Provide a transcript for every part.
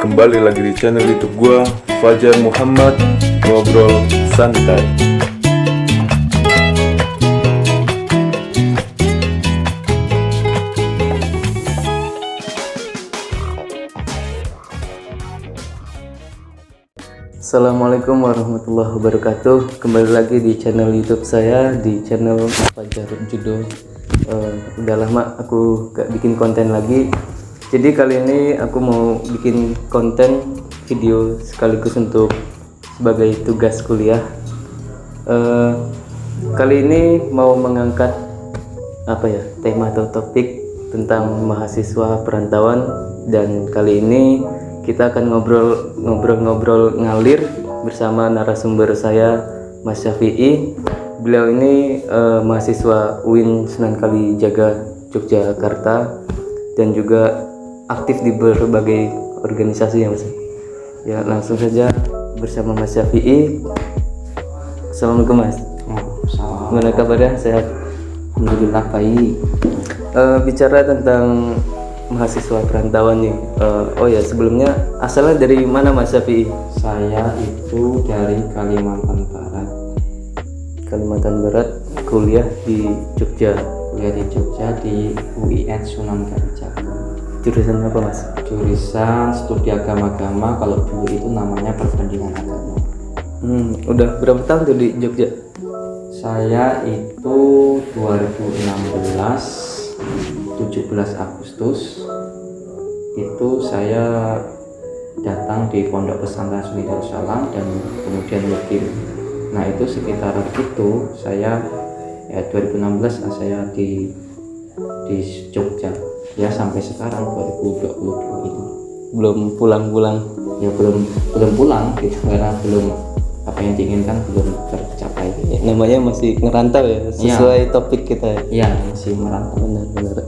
Kembali lagi di channel YouTube gua, Fajar Muhammad, ngobrol santai. Assalamualaikum warahmatullahi wabarakatuh. Kembali lagi di channel YouTube saya, di channel Fajar Judo. Udah lama aku gak bikin konten lagi. Jadi kali ini aku mau bikin konten video sekaligus untuk sebagai tugas kuliah. Kali ini mau mengangkat tema atau topik tentang mahasiswa perantauan, dan kali ini kita akan ngobrol-ngobrol ngalir bersama narasumber saya, Mas Syafi'i. Beliau ini mahasiswa UIN Sunan Kalijaga Yogyakarta dan juga aktif di berbagai organisasi ya Mas. Ya, langsung saja bersama Mas Syafi'i. Assalamualaikum Mas. Gimana kabarnya? Sehat? Alhamdulillah baik. Bicara tentang mahasiswa perantauan nih. Sebelumnya asalnya dari mana Mas Syafi'i? Saya itu dari Kalimantan Barat. Kalimantan Barat, kuliah di Jogja. Kuliah di Jogja di UIN Sunan Kalijaga. Jurusan apa Mas? Jurusan studi agama-agama, kalau dulu itu namanya perbandingan agama. Udah berapa tahun tuh di Jogja? Saya itu 2016 17 Agustus itu saya datang di Pondok Pesantren Suni Darussalam dan kemudian mukim. Nah itu sekitar itu saya 2016 saya di Jogja ya sampai sekarang 2022 itu Belum pulang-pulang. ya belum pulang gitu karena belum apa yang diinginkan belum tercapai. Namanya masih ngerantau ya, sesuai topik kita ya. Ya masih merantau. Benar-benar.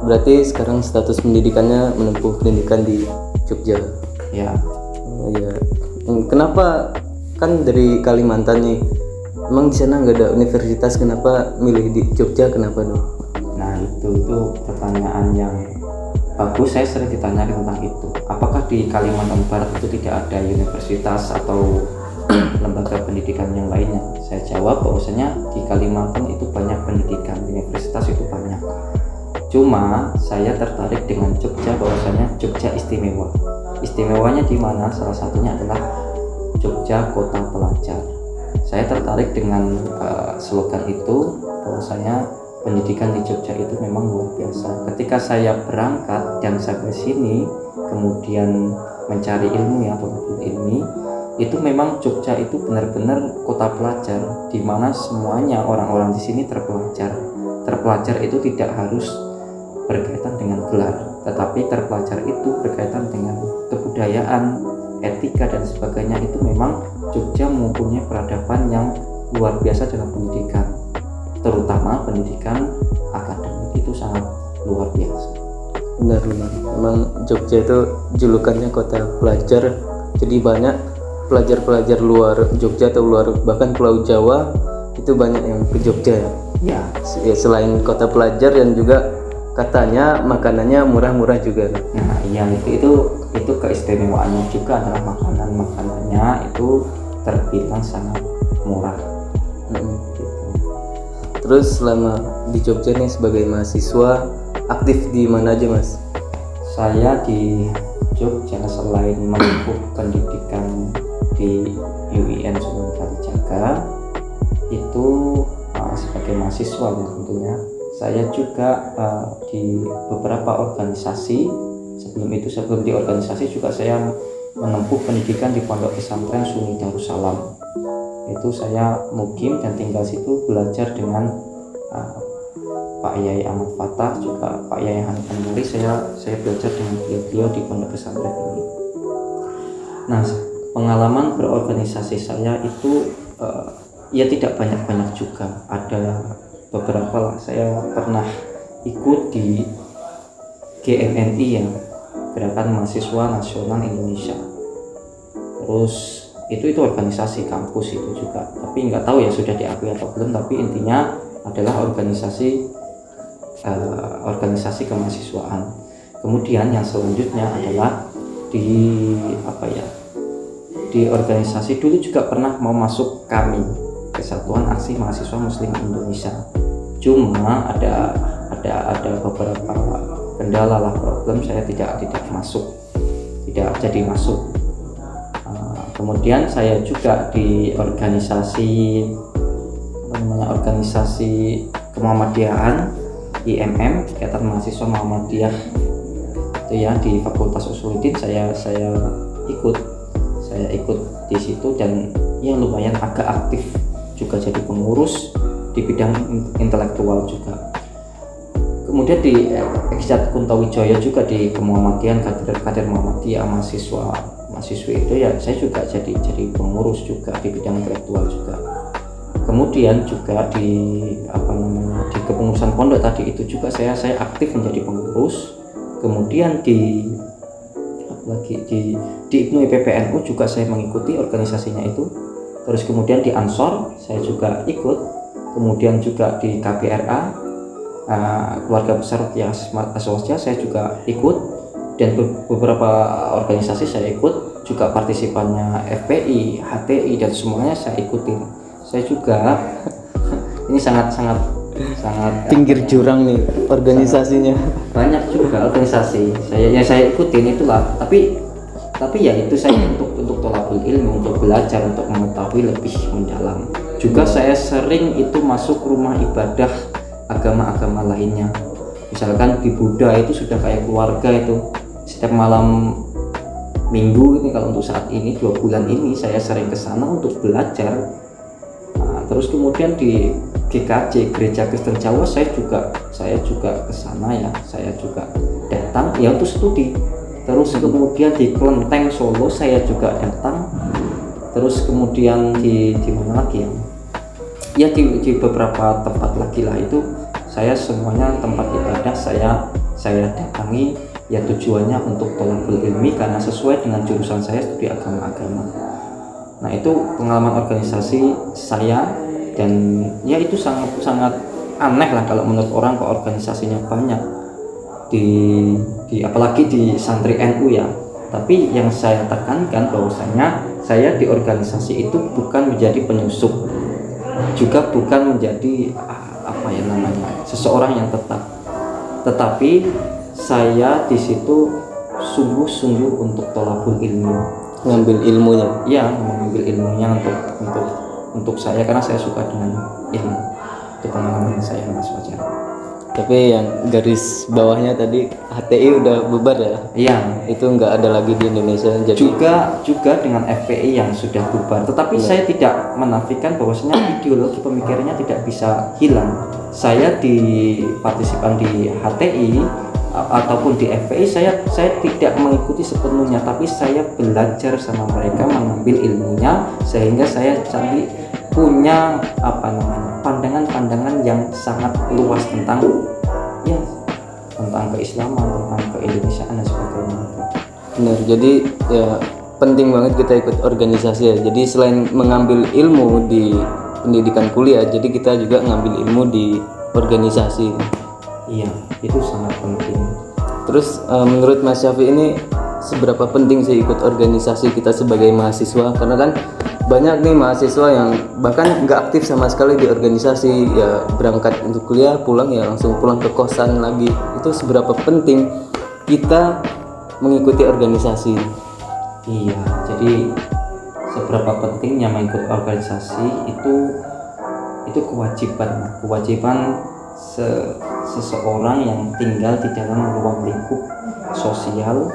Berarti sekarang status pendidikannya menempuh pendidikan di Jogja. Ya. Oh iya. Kenapa, kan dari Kalimantan nih? Emang di sana nggak ada universitas, kenapa milih di Jogja? Kenapa dong? Nah itu pertanyaan yang bagus. Saya sering ditanya tentang itu. Apakah di Kalimantan Barat itu tidak ada universitas atau lembaga pendidikan yang lainnya? Saya jawab bahwasanya di Kalimantan itu banyak pendidikan, universitas itu banyak. Cuma saya tertarik dengan Jogja, bahwasanya Jogja istimewa. Istimewanya di mana? Salah satunya adalah Jogja Kota Pelajar. Saya tertarik dengan slogan itu, bahwasanya pendidikan di Jogja itu memang luar biasa. Ketika saya berangkat dan saya ke sini kemudian mencari ilmu atau ilmi, itu memang Jogja itu benar-benar kota pelajar, di mana semuanya orang-orang di sini terpelajar. Terpelajar itu tidak harus berkaitan dengan gelar, tetapi terpelajar itu berkaitan dengan kebudayaan, etika dan sebagainya. Itu memang Jogja mempunyai peradaban yang luar biasa dalam pendidikan, terutama pendidikan akademik itu sangat luar biasa. Benar. Memang Jogja itu julukannya kota pelajar, jadi banyak pelajar-pelajar luar Jogja atau luar bahkan Pulau Jawa itu banyak yang ke Jogja ya. Ya, selain kota pelajar, dan juga katanya makanannya murah-murah juga. Nah iya, itu keistimewaannya juga adalah makanannya itu terbilang sangat murah. Gitu. Terus selama di Jogja nih sebagai mahasiswa aktif di mana aja Mas? Saya di Jogja selain menempuh pendidikan di UIN Sunan Kalijaga itu sebagai mahasiswa ya tentunya, saya juga di beberapa organisasi. Sebelum di organisasi juga saya menempuh pendidikan di Pondok Pesantren Suni Darussalam. Itu saya mukim dan tinggal situ, belajar dengan Pak Yai Ahmad Fatah, juga Pak Yai Hanifan Muri. Saya belajar dengan beliau di Pondok Pesantren ini. Nah, pengalaman berorganisasi saya itu tidak banyak-banyak juga. Ada beberapa lah. Saya pernah ikut di GMNI ya, Gerakan Mahasiswa Nasional Indonesia. Terus itu organisasi kampus itu juga, tapi nggak tahu ya sudah diakui atau belum. Tapi intinya adalah organisasi kemahasiswaan. Kemudian yang selanjutnya adalah di di organisasi dulu juga pernah mau masuk kami, Kesatuan Aksi Mahasiswa Muslim Indonesia. Cuma ada beberapa kendala lah, problem, saya tidak jadi masuk. Kemudian saya juga di organisasi organisasi kemuhammadiyahan, IMM, Ikatan Mahasiswa Muhammadiyah itu ya, di Fakultas Usuluddin. saya ikut di situ, dan ya lumayan agak aktif juga, jadi pengurus di bidang intelektual juga. Kemudian di Ekjat Kuntowijoyo juga di Kemuhammadiyahan, kader Muhammadiyah, mahasiswi itu ya, saya juga jadi pengurus juga di bidang intelektual juga. Kemudian juga di di kepengurusan pondok tadi itu juga saya aktif menjadi pengurus. Kemudian di IPNU IPPNU juga saya mengikuti organisasinya itu. Terus kemudian di Ansor saya juga ikut. Kemudian juga di KBRA, Keluarga Besar Ruqyah Aswaja, saya juga ikut, dan beberapa organisasi saya ikut juga, partisipannya FPI, HTI, dan semuanya saya ikutin. Saya juga ini sangat Pinggir jurang nih organisasinya. banyak juga organisasi saya ikutin itulah, tapi ya itu saya untuk tolabul ilmu, untuk belajar, untuk mengetahui lebih mendalam. Juga saya sering itu masuk rumah ibadah agama-agama lainnya. Misalkan di Buddha itu sudah kayak keluarga itu, setiap malam minggu ini, kalau untuk saat ini 2 bulan ini saya sering ke sana untuk belajar. Terus kemudian di GKJ, Gereja Kristen Jawa, saya juga ke sana ya, saya juga datang ya untuk studi. Terus kemudian di Kelenteng Solo saya juga datang. Terus kemudian di mana lagi ya di beberapa tempat lagi lah, itu saya semuanya tempat ibadah saya datangi ya, tujuannya untuk thalabul ilmi, karena sesuai dengan jurusan saya, studi agama-agama. Nah, itu pengalaman organisasi saya, dan ya itu sangat aneh lah kalau menurut orang, kok organisasinya banyak di apalagi di santri NU ya. Tapi yang saya tekankan bahwasanya saya di organisasi itu bukan menjadi penyusup, juga bukan menjadi seseorang yang tetap, tetapi saya di situ sungguh-sungguh untuk thalabul ilmi, Ngambil ilmunya. ya, mengambil ilmunya untuk saya, karena saya suka dengan ilmu. Itu pengalaman saya, Mas Fajar. Tapi yang garis bawahnya tadi, HTI udah bubar ya? Iya, Itu nggak ada lagi di Indonesia. Jadi juga dengan FPI yang sudah bubar. Tetapi saya tidak menafikan bahwasanya ideologi pemikirannya tidak bisa hilang. Saya di partisipan di HTI ataupun di FPI, saya tidak mengikuti sepenuhnya, tapi saya belajar sama mereka, mengambil ilmunya, sehingga saya punya pandangan-pandangan yang sangat luas tentang keislaman, tentang keindonesiaan dan sebagainya. benar. Jadi ya penting banget kita ikut organisasi ya. Jadi selain mengambil ilmu di pendidikan kuliah, jadi kita juga ngambil ilmu di organisasi. Iya, itu sangat penting. Terus menurut Mas Syafi ini seberapa penting sih ikut organisasi kita sebagai mahasiswa? Karena kan banyak nih mahasiswa yang bahkan nggak aktif sama sekali di organisasi, ya berangkat untuk kuliah, pulang ya langsung pulang ke kosan lagi. Itu seberapa penting kita mengikuti organisasi? Iya, jadi seberapa pentingnya mengikut organisasi itu kewajiban seseorang yang tinggal di dalam ruang lingkup sosial,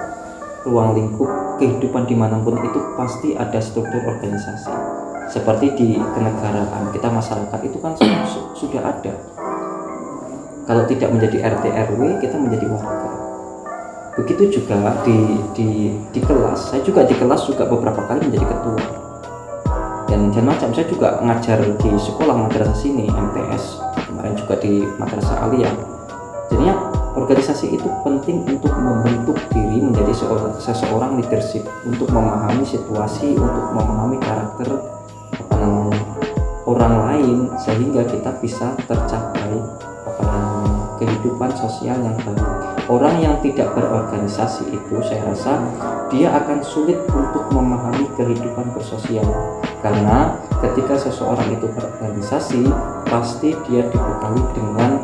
ruang lingkup kehidupan dimanapun itu pasti ada struktur organisasi. Seperti di kenegaraan kita, masyarakat itu kan sudah ada. Kalau tidak menjadi RT RW, kita menjadi warga. Begitu juga di kelas. Saya juga di kelas juga beberapa kali menjadi ketua. Dan macam saya juga ngajar di sekolah madrasah sini, MTS, kemarin juga di madrasah aliyah. Jadinya organisasi itu penting untuk membentuk diri menjadi seseorang leadership, untuk memahami situasi, untuk memahami karakter orang lain, sehingga kita bisa tercapai kehidupan sosial yang baik. orang yang tidak berorganisasi itu saya rasa dia akan sulit untuk memahami kehidupan bersosial, karena ketika seseorang itu berorganisasi pasti dia dibekali dengan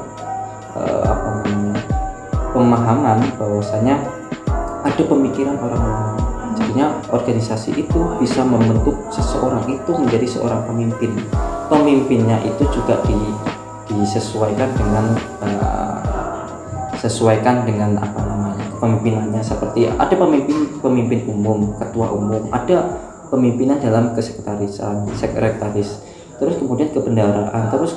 pemahaman bahwasanya ada pemikiran orang lain. Jadinya organisasi itu bisa membentuk seseorang itu menjadi seorang pemimpin. Pemimpinnya itu juga disesuaikan dengan kepemimpinannya, seperti ada pemimpin umum, ketua umum, ada pemimpinan dalam sekretaris, terus kemudian kebendaraan, terus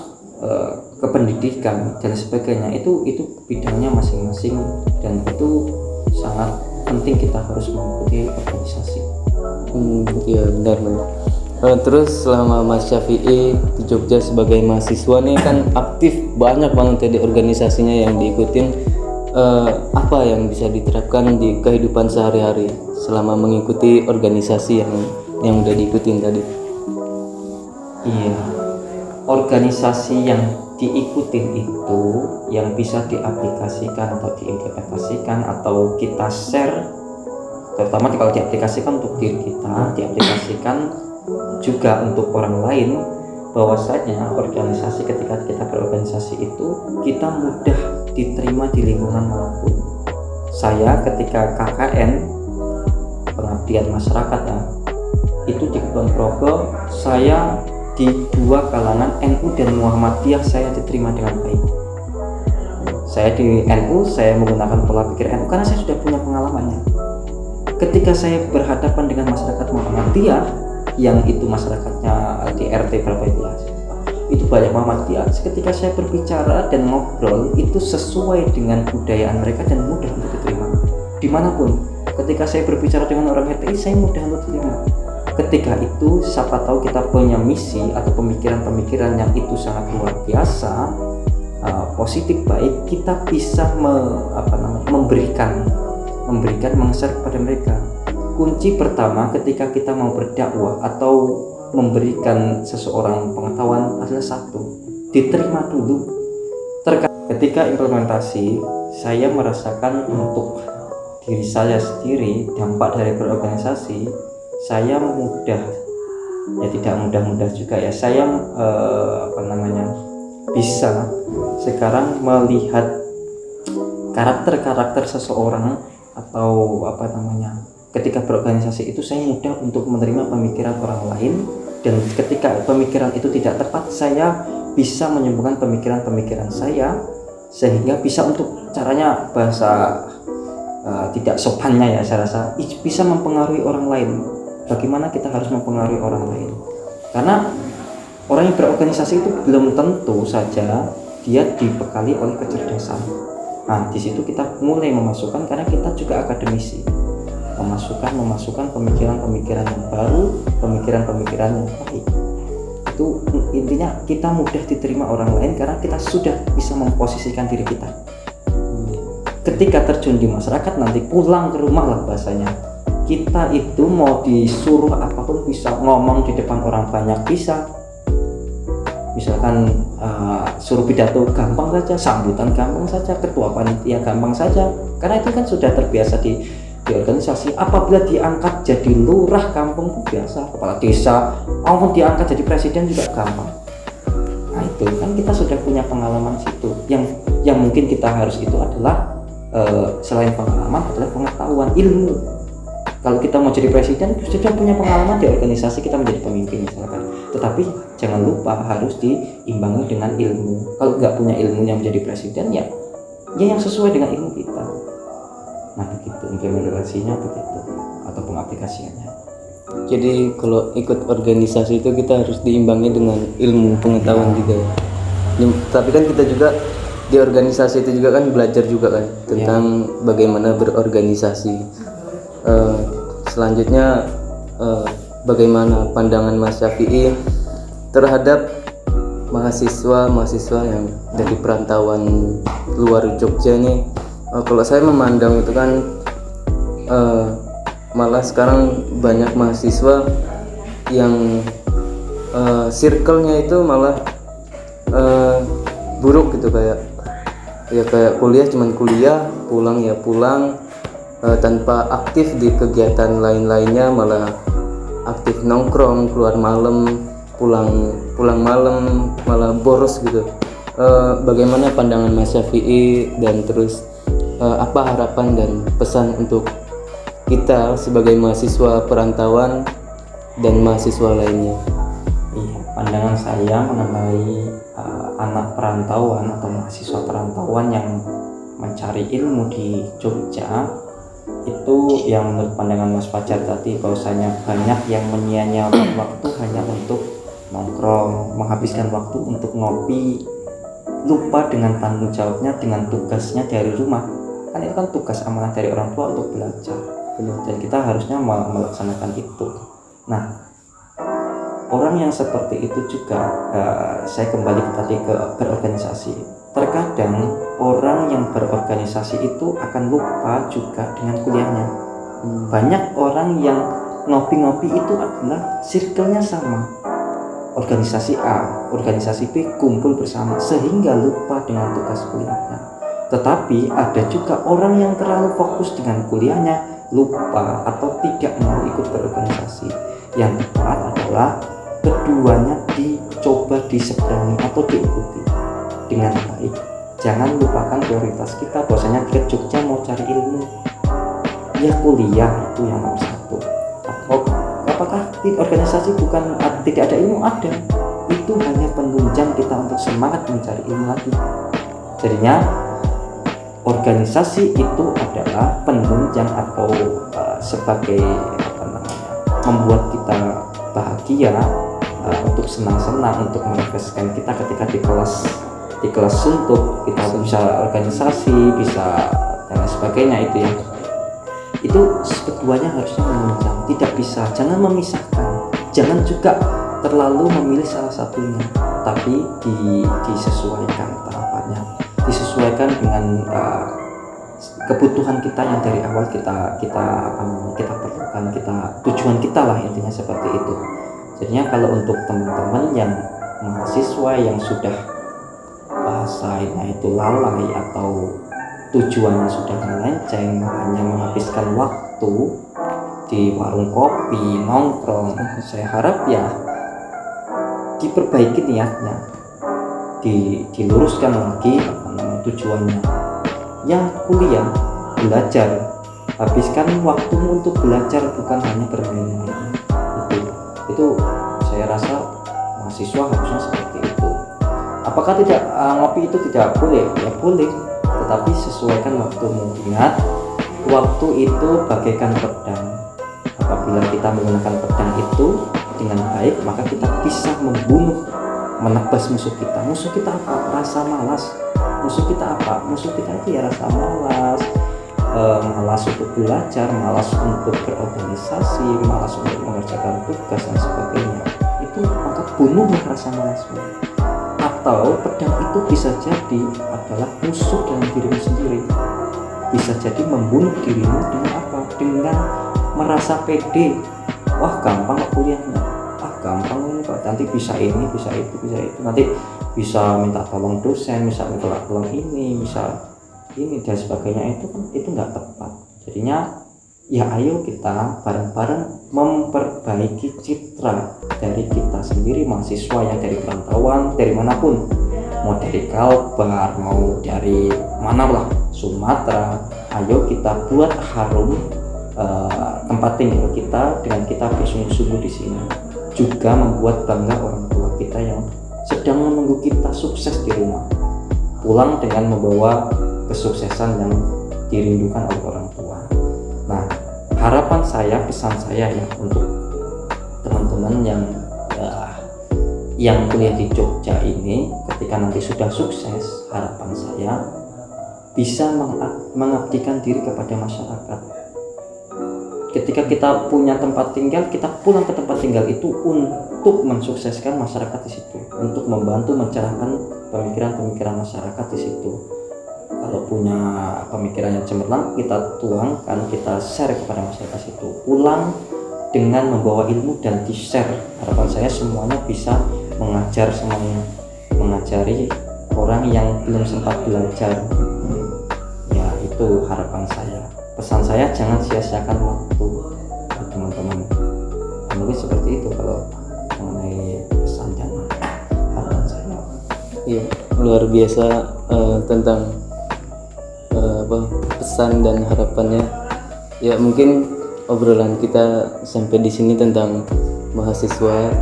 kependidikan dan sebagainya. Itu bidangnya masing-masing, dan itu sangat penting kita harus mengikuti organisasi. Iya benar. Terus selama Mas Syafi'i di Jogja sebagai mahasiswa nih kan aktif banyak banget ya di organisasinya yang diikutin. Apa yang bisa diterapkan di kehidupan sehari-hari selama mengikuti organisasi yang udah diikutin tadi? Iya, organisasi yang diikutin itu yang bisa diaplikasikan atau diimplementasikan atau kita share, terutama kalau diaplikasikan untuk diri kita, diaplikasikan juga untuk orang lain, bahwasanya organisasi, ketika kita berorganisasi itu kita mudah diterima di lingkungan manapun. Saya ketika KKN, pengabdian masyarakat ya, itu di Kulon Progo, saya di dua kalangan NU dan Muhammadiyah saya diterima dengan baik. Saya di NU, saya menggunakan pola pikir NU karena saya sudah punya pengalamannya. Ketika saya berhadapan dengan masyarakat Muhammadiyah, yang itu masyarakatnya di RT berapa itu banyak Muhammadiyah, ketika saya berbicara dan ngobrol itu sesuai dengan budayaan mereka dan mudah untuk diterima dimanapun. Ketika saya berbicara dengan orang HTI, saya mudah untuk diterima. Ketika itu siapa tahu kita punya misi atau pemikiran-pemikiran yang itu sangat luar biasa, positif, baik, kita bisa memberikan meng-share kepada mereka. Kunci pertama ketika kita mau berdakwah atau memberikan seseorang pengetahuan adalah satu, diterima dulu. Ketika implementasi, saya merasakan untuk diri saya sendiri dampak dari berorganisasi. Saya tidak mudah juga ya, saya bisa sekarang melihat karakter seseorang atau ketika berorganisasi itu saya mudah untuk menerima pemikiran orang lain, dan ketika pemikiran itu tidak tepat, saya bisa menyembuhkan pemikiran saya sehingga bisa untuk caranya bahasa tidak sopannya ya, saya rasa bisa mempengaruhi orang lain. Bagaimana kita harus mempengaruhi orang lain, karena orang yang berorganisasi itu belum tentu saja dia dibekali oleh kecerdasan. Nah, di situ kita mulai memasukkan, karena kita juga akademisi, memasukkan pemikiran-pemikiran yang baru, pemikiran-pemikiran yang baik. Itu intinya kita mudah diterima orang lain karena kita sudah bisa memposisikan diri kita. Ketika terjun di masyarakat, nanti pulang ke rumah lah bahasanya, kita itu mau disuruh apapun bisa, ngomong di depan orang banyak bisa, misalkan suruh pidato gampang saja, sambutan gampang saja, ketua panitia gampang saja, karena itu kan sudah terbiasa di organisasi. Apabila diangkat jadi lurah kampung itu biasa, kepala desa, maupun diangkat jadi presiden juga gampang. Nah itu kan kita sudah punya pengalaman situ. Yang mungkin kita harus itu adalah selain pengalaman adalah pengetahuan, ilmu. Kalau kita mau jadi presiden sudah punya pengalaman di organisasi, kita menjadi pemimpin misalkan, tetapi jangan lupa harus diimbangi dengan ilmu. Kalau nggak punya ilmunya menjadi presiden, ya yang sesuai dengan ilmu kita. Nah begitu implementasinya, begitu, atau pengaplikasiannya. Jadi kalau ikut organisasi itu kita harus diimbangi dengan ilmu pengetahuan juga. Tapi kan kita juga di organisasi itu juga kan belajar juga kan tentang bagaimana berorganisasi. Selanjutnya bagaimana pandangan Mas Syafi'i terhadap mahasiswa yang dari perantauan luar Jogja nih? Kalau saya memandang itu kan malah sekarang banyak mahasiswa yang circle-nya itu malah buruk gitu, kayak ya kayak kuliah cuman kuliah, pulang ya pulang, tanpa aktif di kegiatan lain-lainnya, malah aktif nongkrong, keluar malam, pulang malam, malah boros gitu. Bagaimana pandangan Mas Syafi'i, dan terus apa harapan dan pesan untuk kita sebagai mahasiswa perantauan dan mahasiswa lainnya? Iya, pandangan saya mengenai anak perantauan atau mahasiswa perantauan yang mencari ilmu di Jogja, itu yang menurut pandangan Mas Fajar tadi, bahwasanya banyak yang menyia-nyiakan waktu hanya untuk nongkrong, menghabiskan waktu untuk ngopi, lupa dengan tanggung jawabnya, dengan tugasnya dari rumah. Kan itu kan tugas amanah dari orang tua untuk belajar, dan kita harusnya melaksanakan itu. Nah, orang yang seperti itu juga, saya kembali tadi ke berorganisasi. Terkadang orang yang berorganisasi itu akan lupa juga dengan kuliahnya. Banyak orang yang ngopi-ngopi itu adalah circle-nya sama, organisasi A, organisasi B, kumpul bersama, sehingga lupa dengan tugas kuliahnya. Tetapi ada juga orang yang terlalu fokus dengan kuliahnya, lupa atau tidak mau ikut berorganisasi. Yang tepat adalah keduanya dicoba diseberangi atau diikuti dengan baik. Jangan lupakan prioritas kita, bahwasanya ke Jogja mau cari ilmu, ya kuliah itu yang nomor satu. Apakah di organisasi bukan tidak ada ilmu? Ada, itu hanya penunjang kita untuk semangat mencari ilmu lagi. Jadinya organisasi itu adalah penunjang atau sebagai membuat kita bahagia, untuk senang-senang, untuk merefreshkan kita ketika di kelas suntuk, kita bisa organisasi, bisa dan sebagainya. Itu keduanya harusnya menunjang, tidak bisa, jangan memisahkan, jangan juga terlalu memilih salah satunya, tapi disesuaikan tahapannya, disesuaikan dengan kebutuhan kita yang dari awal kita perlukan, tujuan kita lah, intinya seperti itu. Jadinya kalau untuk teman-teman yang mahasiswa yang sudah bahasanya itu lalai atau tujuannya sudah melenceng, hanya menghabiskan waktu di warung kopi, nongkrong, saya harap ya diperbaiki niatnya, diluruskan lagi tujuannya. Yang kuliah, belajar, habiskan waktumu untuk belajar, bukan hanya bermain-main. Itu saya rasa mahasiswa harusnya seperti itu. Apakah tidak ngopi itu tidak boleh? Ya boleh, tetapi sesuaikan waktumu. Ingat, waktu itu bagaikan pedang. Apabila kita menggunakan pedang itu dengan baik, maka kita bisa membunuh, menebas musuh kita. Musuh kita apa? Rasa malas. Musuh kita apa? Musuh kita itu ya rasa malas, malas untuk belajar, malas untuk berorganisasi, malas untuk mengerjakan tugas dan sebagainya. Itu maka bunuhlah rasa malasmu. Atau pedang itu bisa jadi adalah musuh dalam dirimu sendiri. Bisa jadi membunuh dirimu dengan apa? Dengan merasa pede. Wah, gampang kok kuliahnya. Gampang ini kok, nanti bisa ini, bisa itu, nanti bisa minta tolong dosen, bisa minta tolong ini, bisa ini dan sebagainya. Itu nggak tepat. Jadinya ya ayo kita bareng-bareng memperbaiki citra dari kita sendiri, mahasiswa yang dari perantauan, dari manapun, mau dari Kalbar, mau dari mana lah, Sumatera. Ayo kita buat harum tempat tinggal kita dengan kita bersungguh-sungguh di sini. Juga membuat bangga orang tua kita yang sedang menunggu kita sukses di rumah, pulang dengan membawa kesuksesan yang dirindukan oleh orang tua. Nah, harapan saya, pesan saya ya untuk teman-teman yang kuliah di Jogja ini, ketika nanti sudah sukses, harapan saya bisa mengabdikan diri kepada masyarakat. Ketika kita punya tempat tinggal, kita pulang ke tempat tinggal itu untuk mensukseskan masyarakat di situ, untuk membantu mencerahkan pemikiran-pemikiran masyarakat di situ. Kalau punya pemikiran yang cemerlang, kita tuangkan, kita share kepada masyarakat situ. Pulang dengan membawa ilmu dan di-share. Harapan saya semuanya bisa mengajar semuanya, mengajari orang yang belum sempat belajar. Ya itu harapan saya, pesan saya, jangan sia-siakan waktu buat teman-teman. Mungkin seperti itu kalau mengenai pesan dan harapan saya. Iya, luar biasa tentang pesan dan harapannya. Ya mungkin obrolan kita sampai di sini tentang mahasiswa,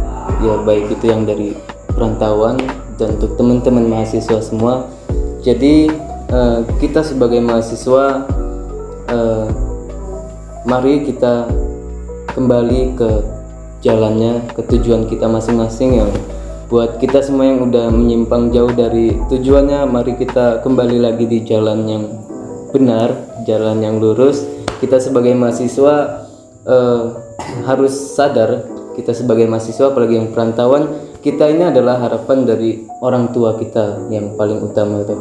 ya baik itu yang dari perantauan dan untuk teman-teman mahasiswa semua. Jadi kita sebagai mahasiswa, mari kita kembali ke jalannya, ke tujuan kita masing-masing. Yang buat kita semua yang udah menyimpang jauh dari tujuannya, mari kita kembali lagi di jalan yang benar, jalan yang lurus. Kita sebagai mahasiswa harus sadar, kita sebagai mahasiswa apalagi yang perantauan, kita ini adalah harapan dari orang tua kita yang paling utama itu.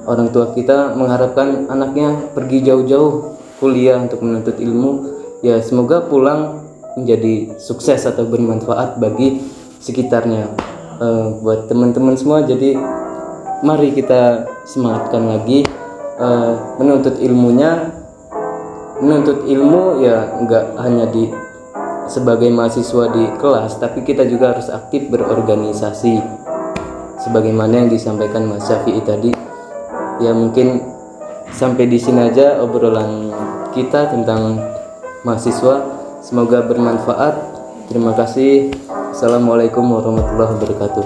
Orang tua kita mengharapkan anaknya pergi jauh-jauh kuliah untuk menuntut ilmu, ya semoga pulang menjadi sukses atau bermanfaat bagi sekitarnya. Buat teman-teman semua, jadi mari kita semangatkan lagi menuntut ilmunya. Menuntut ilmu ya enggak hanya di sebagai mahasiswa di kelas, tapi kita juga harus aktif berorganisasi sebagaimana yang disampaikan Mas Syafi'i tadi. Ya mungkin sampai di sini aja obrolan kita tentang mahasiswa, semoga bermanfaat. Terima kasih. Assalamualaikum warahmatullahi wabarakatuh.